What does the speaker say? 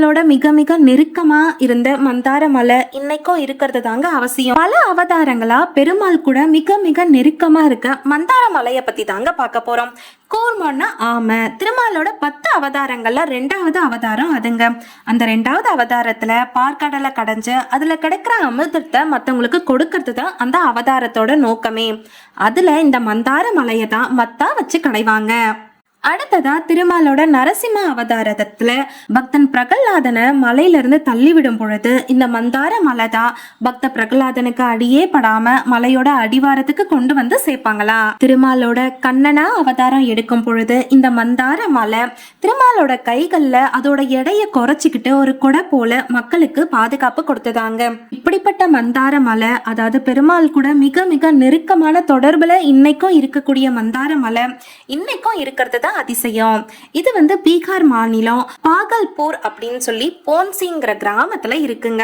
பெருமாளோட மிக மிக நெருக்கமா இருந்த மந்தார மலை இன்னைக்கும் இருக்கிறது தாங்க அவசியம். பல அவதாரங்களா பெருமாள் கூட மிக மிக நெருக்கமா இருக்க மந்தார மலையை பத்தி தாங்க பார்க்க போறோம். கூர்மன்னா ஆமை. திருமாலோட 10 அவதாரங்கள்ல 2வது அவதாரம் அதுங்க. அந்த 2வது அவதாரத்துல பார்க்கடலை கடைஞ்சு அதுல கிடைக்கிற அமிர்தத்தை மத்தவங்களுக்கு கொடுக்கறது தான் அந்த அவதாரத்தோட நோக்கமே. அதுல இந்த மந்தார மலையை தான் மத்தா வச்சு கடைவாங்க. அடுத்ததா திருமாலோட நரசிம்ம அவதாரத்துல பக்தன் பிரகலாதனை மலையிலிருந்து தள்ளிவிடும் பொழுது இந்த மந்தார மலை தான் பக்த பிரகலாதனுக்கு அடியே படாம மலையோட அடிவாரத்துக்கு கொண்டு வந்து சேர்ப்பாங்களா. திருமாலோட கண்ணனா அவதாரம் எடுக்கும் பொழுது இந்த மந்தார மலை திருமாலோட கைகள்ல அதோட எடையை குறைச்சிக்கிட்டு ஒரு கொடை போல மக்களுக்கு பாதுகாப்பு கொடுத்ததாங்க. இப்படிப்பட்ட மந்தார மலை, அதாவது பெருமாள் கூட மிக மிக நெருக்கமான தொடர்புல இன்னைக்கும் இருக்கக்கூடிய மந்தார மலை இன்னைக்கும் இருக்கிறது அதிசயம். இது பீகார் மாநிலம் பாகல்பூர் அப்படின்னு சொல்லி போன்சிங்கிற கிராமத்துல இருக்குங்க.